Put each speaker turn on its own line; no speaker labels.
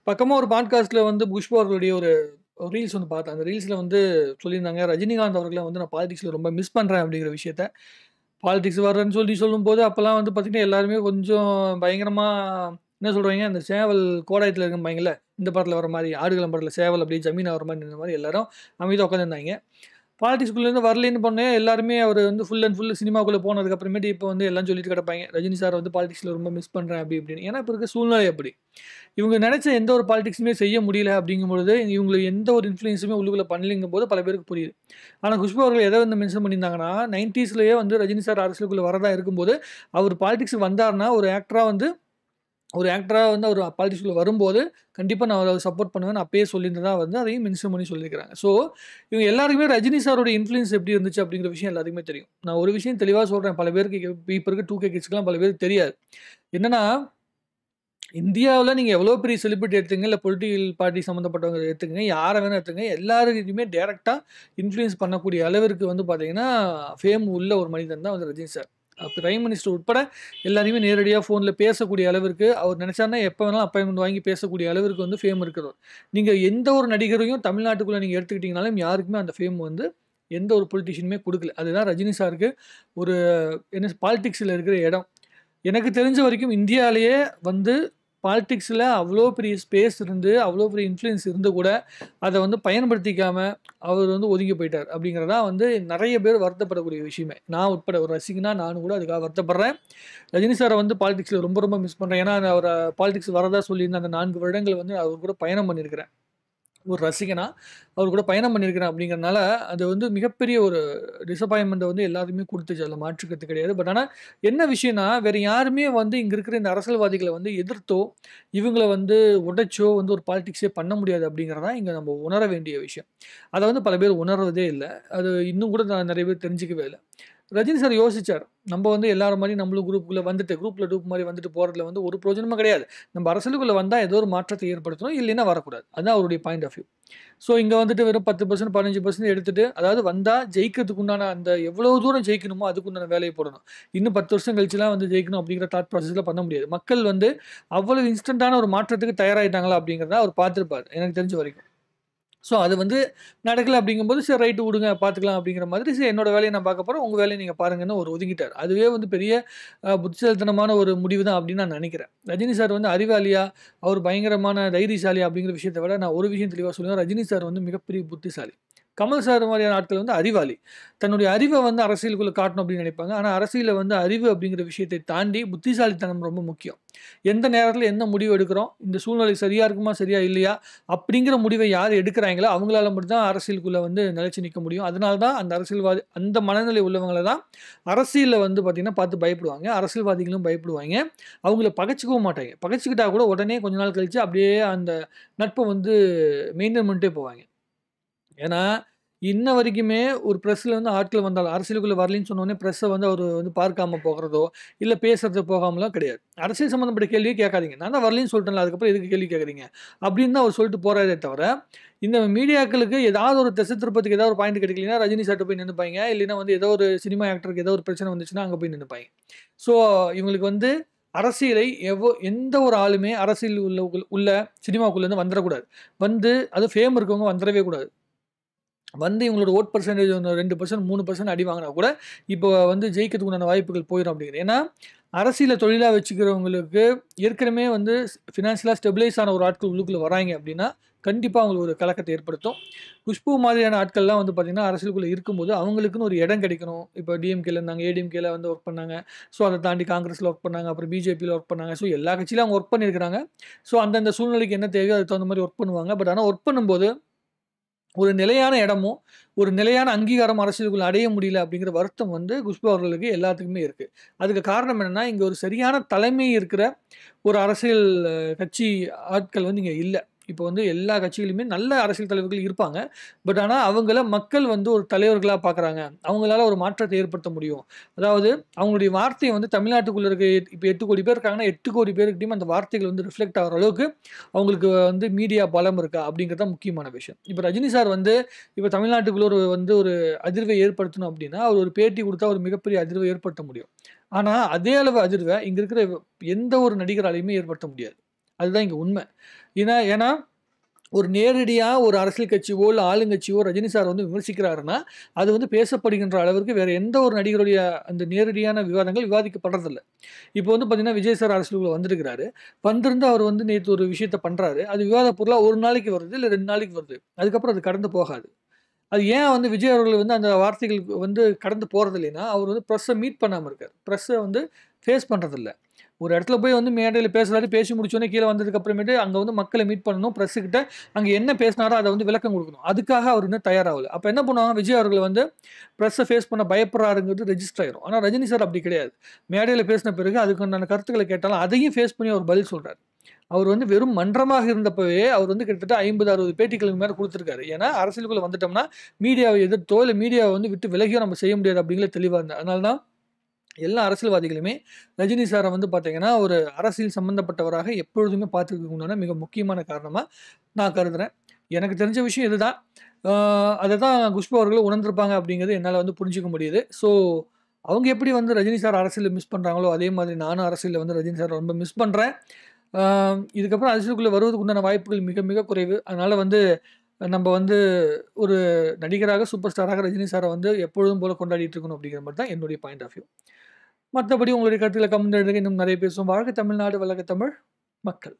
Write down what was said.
பக்கமா ஒரு பாட்காஸ்ட்ல வந்து புஷ்பா அவர்களுடைய ஒரு ரீல்ஸ் வந்து பார்த்தேன். அந்த ரீல்ஸ்ல வந்து சொல்லியிருந்தாங்க, ரஜினிகாந்த் அவர்கள வந்து நான் பாலிடிக்ஸ்ல ரொம்ப மிஸ் பண்றேன் அப்படிங்கிற விஷயத்த. பாலிடிக்ஸ் வர்றேன்னு சொல்லும்போது, அப்பலாம் வந்து பார்த்தீங்கன்னா, எல்லாருமே கொஞ்சம் பயங்கரமா என்ன சொல்றாய்ங்க, அந்த சேவல் கோடாயத்துல இருக்கும்பாய்ங்கல்ல, இந்த படத்துல வர மாரி, ஆடுகளம் படத்துல சேவல் அப்படியே ஜமீன் ஆகுற மாரி நின்ன மாரி எல்லாரும் அமைதியா உட்காந்துருந்தாய்ங்க. பாலிடிக்ஸ்குள்ளேருந்து வரலேன்னு பண்ணே எல்லாருமே அவரு வந்து ஃபுல் அண்ட் ஃபுல் சினிமாக்குள்ள போனதுக்கு அப்புறமேட்டு இப்போ வந்து எல்லாம் சொல்லிட்டு கிடப்பாய்ங்க. ரஜினி சார் வந்து பாலிடிக்ஸ்ல ரொம்ப மிஸ் பண்றேன் அப்படி இப்படின்னு. ஏன்னா, இப்ப இருக்க சூழ்நிலை அப்படி. இவங்க நெனச்ச எந்த ஒரு பாலிடிக்ஸுமே செய்ய முடியல அப்படிங்கும்பொழுது, இவங்களுக்கு எந்த ஒரு இன்ஃப்ளூயன்ஸுமே உள்ளுக்குள்ள பண்ணலைங்கும்போது பல பேருக்கு புரியுது. ஆனா, குஷ்பு அவர்கள் எத வந்து மென்ஷன் பண்ணியிருந்தாங்கன்னா, 90ஸ்லயே வந்து ரஜினி சார் அரசியலுக்குள்ள வரதா இருக்கும்போது, அவர் பாலிடிக்ஸ்க்கு வந்தாருன்னா, ஒரு ஆக்டரா வந்து அவர் பாலிடிக்ஸ்குள்ள வரும்போது, கண்டிப்பா நான் அவர சப்போர்ட் பண்ணுவேன்னு அப்பயே சொல்லியிருந்ததா வந்து அதையும் மென்ஷன் பண்ணி சொல்லியிருக்கிறாங்க. ஸோ, இவங்க எல்லாருக்குமே ரஜினி சாரோட இன்ஃப்ளூயன்ஸ் எப்படி இருந்துச்சு அப்படிங்கிற விஷயம் எல்லாத்துக்குமே தெரியும். நான் ஒரு விஷயம் தெளிவா சொல்றேன். பல பேருக்கு இப்ப இருக்க 2K கிட்ஸ்க்குலாம் பல பேருக்கு தெரியாது. என்னன்னா, இந்தியாவுல நீங்க எவ்வளோ பெரிய செலிபிரிட்டி எடுத்துக்கங்க, இல்ல பொலிட்டிக்கல் பார்ட்டி சம்மந்தப்பட்டவங்க எடுத்துக்கங்க, யார வேணா எடுத்துக்கங்க, எல்லாருகிட்டயுமே டைரக்ட்டா இன்ஃப்ளூயன்ஸ் பண்ணக்கூடிய அளவிற்கு வந்து பார்த்தீங்கன்னா, ஃபேம் உள்ள ஒரு மனிதன் தான் வந்து ரஜினி சார். பிரைம் மினிஸ்டர் உட்பட எல்லாரையுமே நேரடியா ஃபோன்ல பேசக்கூடிய அளவிற்கு, அவர் நெனச்சாருன்னா எப்ப வேணாலும் அப்பாயின்ட்மென்ட் வாங்கி பேசக்கூடிய அளவிற்கு வந்து ஃபேம் இருக்கிறவர். நீங்க எந்த ஒரு நடிகரையும் தமிழ்நாட்டுக்குள்ள நீங்க எடுத்துக்கிட்டீங்கனாலும், யாருக்குமே அந்த ஃபேம் வந்து எந்த ஒரு பொலிட்டீஷியனுமே குடுக்கல. அதுதான் ரஜினி சாருக்கு ஒரு பாலிடிக்ஸ்ல இருக்கிற இடம். எனக்கு தெரிஞ்ச வரைக்கும் இந்தியாலயே வந்து பாலிடிக்ஸ்ல அவ்ளோ பெரிய ஸ்பேஸ் இருந்து, அவ்ளோ பெரிய இன்ஃப்ளூயன்ஸ் இருந்து கூட, அத வந்து பயன்படுத்திக்காம, அவர் வந்து ஒதுங்கி போயிட்டார். அப்படிங்கிறது தான் வந்து நெறைய பேர் வருத்தப்படக்கூடிய விஷயமே. நான் உட்பட ஒரு ரசிகனா நானும் கூட அதுக்காக வருத்தப்படுறேன். ரஜினி சார வந்து பாலிடிக்ஸ்ல ரொம்ப ரொம்ப மிஸ் பண்றேன். ஏன்னா, அவர பாலிடிக்ஸ் வரதா சொல்லியிருந்த அந்த 4 வருடங்கள் வந்து அவர் கூட பயணம் பண்ணியிருக்கிறேன். ஒரு ரசிகனா, அவர் கூட பயணம் பண்ணியிருக்கிறேன் அப்படிங்கிறனால, அது வந்து மிகப்பெரிய ஒரு டிசப்பாயின்ட்மென்ட்ட வந்து எல்லாருக்குமே குடுத்துச்சு. அதுல மாற்று கருத்து கிடையாது. பட் ஆனா, என்ன விஷயம்னா, வேற யாருமே வந்து இங்க இருக்கிற இந்த அரசியல்வாதிகள வந்து எதிர்த்தோ, இவங்கள வந்து உடைச்சோ வந்து ஒரு பாலிடிக்ஸே பண்ண முடியாது அப்படிங்கிறது தான் இங்க நம்ம உணர வேண்டிய விஷயம். அத வந்து பல பேர் உணர்வதே இல்ல. அது இன்னும் கூட நெறைய பேர் தெரிஞ்சுக்கவே இல்ல. ரஜினி சார் யோசிச்சாரு. நம்ம வந்து எல்லாரும் மாரி நம்மளும் குரூப்ல வந்துட்டு, குரூப்ல டூப் மாரி வந்துட்டு போறதுல வந்து ஒரு பிரயோஜனமும் கிடையாது. நம்ம அரசியலுக்குள்ள வந்தா ஏதோ ஒரு மாற்றத்தை ஏற்படுத்தணும். இல்லைன்னா வரக்கூடாது. அதான் அவருடைய பாயிண்ட் ஆஃப் வியூ. ஸோ இங்க வந்துட்டு வெறும் 10% 15% எடுத்துட்டு, அதாவது வந்தா ஜெயிக்கிறதுக்கு உண்டான அந்த எவ்வளவு தூரம் ஜெயிக்கணுமோ அதுக்குண்டான வேலைய போடணும். இன்னும் 10 வருஷம் கழிச்சுலாம் வந்து ஜெயிக்கணும் அப்படிங்கிற தாட் ப்ராசஸ்ல பண்ண முடியாது. மக்கள் வந்து அவ்வளவு இன்ஸ்டன்டான ஒரு மாற்றத்துக்கு தயாராயிட்டாங்களா அப்படிங்கிறத அவர் பார்த்திருப்பாரு. எனக்கு தெரிஞ்ச வரைக்கும். ஸோ அது வந்து நடக்கல அப்படிங்கும்போது, சரி ரைட்டு விடுங்க பார்த்துக்கலாம் அப்படிங்கிற மாதிரி, சரி என்னோட வேலைய நான் பார்க்க போறேன். உங்க வேலைய நீங்க பாருங்கன்னு அவரு ஒதுங்கிட்டாரு. அதுவே வந்து பெரிய புத்திசாலித்தனமான ஒரு முடிவு தான் அப்படின்னு நான் நினைக்கிறேன். ரஜினி சார் வந்து அறிவாளியா, அவர் பயங்கரமான தைரியசாலி அப்படிங்கிற விஷயத்த விட, நான் ஒரு விஷயம் தெளிவா சொல்லுவேன். ரஜினி சார் வந்து மிகப்பெரிய புத்திசாலி. கமல் சார் மாதிரியான ஆட்கள் வந்து அறிவாளி. தன்னுடைய அறிவ வந்து அரசியலுக்குள்ள காட்டணும் அப்படின்னு நினைப்பாங்க. ஆனா அரசியல்ல வந்து அறிவு அப்படிங்கிற விஷயத்தை தாண்டி புத்திசாலித்தனம் ரொம்ப முக்கியம். எந்த நேரத்தில என்ன முடிவு எடுக்கிறோம்? இந்த சூழ்நிலை சரியா இருக்குமா? சரியா இல்லையா? அப்படிங்கிற முடிவை யார் எடுக்கிறாங்களோ, அவங்களால மட்டும் தான் அரசியலுக்குள்ள வந்து நிலைச்சு நிக்க முடியும். அதனால தான் அந்த அரசியல்வாதி அந்த மனநிலை உள்ளவங்கள தான் அரசியல்ல வந்து பார்த்தீங்கன்னா, பார்த்து பயப்படுவாங்க. அரசியல்வாதிகளும் பயப்படுவாய்ங்க. அவங்கள பகச்சுக்கவும் மாட்டாய்ங்க. பகச்சுக்கிட்டா கூட உடனே கொஞ்ச நாள் கழிச்சு அப்படியே அந்த நட்ப வந்து மெயின்டெயின் பண்ணிட்டே போவாய்ங்க. ஏன்னா, இன்ன வரைக்குமே ஒரு பிரஸ்ல வந்து ஆட்கள் வந்தாலும் அரசியலுக்குள்ள வரலைன்னு சொன்னோனே பிரஸ்ஸ வந்து அவரு வந்து பார்க்காம போகுறதோ, இல்ல பேசுறது போகாமலாம் கிடையாது. அரசியல் சம்மந்தப்பட்ட கேள்வியே கேட்காதீங்க. நான் தான் வரலைன்னு சொல்ட்டேன்ல, அதுக்கப்புறம் எதுக்கு கேள்வி கேட்குறீங்க? அப்படின்னு தான் அவர் சொல்லிட்டு போறாரே தவிர, இந்த மீடியாக்களுக்கு ஏதாவது ஒரு திசை திருப்பத்துக்கு ஏதாவது ஒரு பாயிண்ட் கிடைக்கலைன்னா, ரஜினி சார்ட்ட போய் நின்னுப்பாய்ங்க. இல்லைன்னா வந்து ஏதோ ஒரு சினிமா ஆக்டருக்கு ஏதோ ஒரு பிரச்சனை வந்துச்சுன்னா, அங்க போய் நின்னுப்பாய்ங்க. ஸோ, இவங்களுக்கு வந்து அரசியலை எந்த ஒரு ஆளுமே அரசியல் உள்ள சினிமாக்குள்ளேருந்து வந்துறக்கூடாது. வந்து அதுவும் ஃபேம் இருக்கவங்க வந்துறவே கூடாது. வந்து இவங்களோட வோட் பெர்சன்டேஜ் 2% 3% அடி வாங்கினா கூட, இப்போ வந்து ஜெயிக்கிறதுக்கு உண்டான வாய்ப்புகள் போயிரும் அப்படிங்கிறது. ஏன்னா, அரசியல தொழிலா வச்சுக்கிறவங்களுக்கு ஏற்கனவே வந்து ஃபினான்ஷியலா ஸ்டெபிலைஸ் ஆன ஒரு ஆட்கள் உள்ளுக்குள்ள வராய்ங்க அப்படின்னா, கண்டிப்பா அவங்களுக்கு ஒரு கலக்கத்த ஏற்படுத்தும். குஷ்பு மாதிரியான ஆட்கள்லாம் வந்து பார்த்தீங்கன்னா, அரசியலுக்குள்ள இருக்கும்போது அவங்களுக்குன்னு ஒரு இடம் கிடைக்கணும். இப்போ டிஎம்கேல இருந்தாங்க, ஏடிஎம்கேல வந்து ஒர்க் பண்ணாங்க. ஸோ, அத தாண்டி காங்கிரஸ்ல ஒர்க் பண்ணாங்க. அப்புறம் பிஜேபியில ஒர்க் பண்ணாங்க. ஸோ, எல்லா கட்சியிலும் அவங்க ஒர்க் பண்ணியிருக்கிறாங்க. ஸோ, அந்தந்த சூழ்நிலைக்கு என்ன தேவையோ அதுக்கு தகுந்த மாரி ஒர்க் பண்ணுவாங்க. பட் ஆனா ஒர்க் பண்ணும்போது ஒரு நிலையான இடமும், ஒரு நிலையான அங்கீகாரம் அரசியலுக்குள்ள அடைய முடியல அப்படிங்கிற வருத்தம் வந்து குஷ்பு அவர்களுக்கு எல்லாத்துக்குமே இருக்கு. அதுக்கு காரணம் என்னன்னா, இங்க ஒரு சரியான தலைமை இருக்கிற ஒரு அரசியல் கட்சி ஆட்கள் வந்து இங்க இல்ல. இப்போ வந்து எல்லா கட்சியிலுமே நல்ல அரசியல் தலைவர்கள் இருப்பாங்க. பட் ஆனா, அவங்கள மக்கள் வந்து ஒரு தலைவர்களா பார்க்குறாங்க. அவங்களால ஒரு மாற்றத்தை ஏற்படுத்த முடியும். அதாவது அவங்களுடைய வார்த்தை வந்து தமிழ்நாட்டுக்குள்ள இருக்க இப்ப 8,00,00,000 பேர் இருக்காங்கன்னா, 8,00,00,000 பேர்கிட்டயும் அந்த வார்த்தைகள் வந்து ரிஃப்ளெக்ட் ஆகுற அளவுக்கு அவங்களுக்கு வந்து மீடியா பலம் இருக்கா? அப்படிங்கிறது தான் முக்கியமான விஷயம். இப்ப ரஜினி சார் வந்து இப்ப தமிழ்நாட்டுக்குள்ள ஒரு அதிர்வை ஏற்படுத்தணும் அப்படின்னா, அவர் ஒரு பேட்டி குடுத்தா ஒரு மிகப்பெரிய அதிர்வை ஏற்படுத்த முடியும். ஆனா, அதே அளவு அதிர்வ இங்க இருக்கிற எந்த ஒரு நடிகராலயுமே ஏற்படுத்த முடியாது. அதுதான் இங்க உண்மை. ஏன்னா ஒரு நேரடியா ஒரு அரசியல் கட்சியோ, இல்ல ஆளுங்கட்சியோ ரஜினி சார் வந்து விமர்சிக்கிறாருன்னா, அது வந்து பேசப்படுகின்ற அளவிற்கு வேற எந்த ஒரு நடிகருடைய அந்த நேரடியான விவாதங்கள் விவாதிக்கப்படுறதில்ல. இப்போ வந்து பார்த்தீங்கன்னா, விஜய் சார் அரசியலுக்குள்ள வந்திருக்கிறாரு. வந்திருந்து அவர் வந்து நேத்து ஒரு விஷயத்த பண்றாரு. அது விவாத பொருளா 1 நாளைக்கு வருது, இல்ல 2 நாளைக்கு வருது. அதுக்கப்புறம் அது கடந்து போகாது. அது ஏன் வந்து விஜய் அவர்கள் வந்து அந்த வார்த்தைகளுக்கு வந்து கடந்து போறது இல்லைன்னா, அவர் வந்து பிரஸ்ஸ மீட் பண்ணாம இருக்காரு. பிரஸ்ஸ வந்து ஃபேஸ் பண்றதில்ல. ஒரு இடத்துல போய் வந்து மேடையில பேசுறாரு. பேசி முடிச்சோனே கீழ வந்ததுக்கு அப்புறமேட்டு அங்க வந்து மக்கள மீட் பண்ணணும். பிரஸ் கிட்ட அங்க என்ன பேசினாரோ அத வந்து விளக்கம் குடுக்கணும். அதுக்காக அவர் இன்னும் தயாராகல. அப்ப என்ன பண்ணுவாங்க, விஜய் அவர்கள் வந்து பிரஸ்ஸ ஃபேஸ் பண்ண பயப்படுறாருங்கிறது ரெஜிஸ்டர் ஆயிரும். ஆனா ரஜினி சார் அப்படி கிடையாது. மேடையில பேசின பிறகு அதுக்குண்டான கருத்துக்கள கேட்டாலும் அதையும் ஃபேஸ் பண்ணி அவர் பதில் சொல்றாரு. அவர் வந்து வெறும் மன்றமாக இருந்தப்பவே அவர் வந்து கிட்டத்தட்ட 50, 60 பேட்டிகளுக்கு மேல குடுத்திருக்காரு. ஏன்னா அரசியலுக்குள்ள வந்துட்டோம்னா, மீடியாவ எதிர்த்தோ, இல்ல மீடியாவ வந்து விட்டு விலகியோ நம்ம செய்ய முடியாது அப்படிங்கிறதுல தெளிவா இருந்தேன். அதனால தான் எல்லா அரசியல்வாதிகளுமே ரஜினி சார வந்து பார்த்தீங்கன்னா, ஒரு அரசியல் சம்மந்தப்பட்டவராக எப்பொழுதுமே பார்த்துக்கிறதுக்கு உண்டான மிக முக்கியமான காரணமா நான் கருதுறேன். எனக்கு தெரிஞ்ச விஷயம் இதுதான். ஆ அததான் குஷ்பு அவர்களும் உணர்ந்திருப்பாங்க அப்படிங்கிறது என்னால வந்து புரிஞ்சுக்க முடியுது. ஸோ, அவங்க எப்படி வந்து ரஜினி சார் அரசியல்ல மிஸ் பண்றாங்களோ, அதே மாதிரி நானும் அரசியல்ல வந்து ரஜினி சார ரொம்ப மிஸ் பண்றேன். ஆ இதுக்கப்புறம் அரசியலுக்குள்ள வருவதற்கு உண்டான வாய்ப்புகள் மிக, மிக குறைவு. அதனால வந்து நம்ப வந்து ஒரு நடிகராக, சூப்பர் ஸ்டாராக ரஜினி சார வந்து எப்பொழுதும் போல கொண்டாடிட்டு இருக்கணும் அப்படிங்கிற மாரி தான் என்னுடைய பாயிண்ட் ஆஃப் வியூ. மத்தபடி உங்களுடைய கருத்துக்கள கமெண்ட் எழுதுங்க. இன்னும் நெறைய பேசுவோம். வாழ்க தமிழ்நாடு! வளர்க தமிழ் மக்கள்!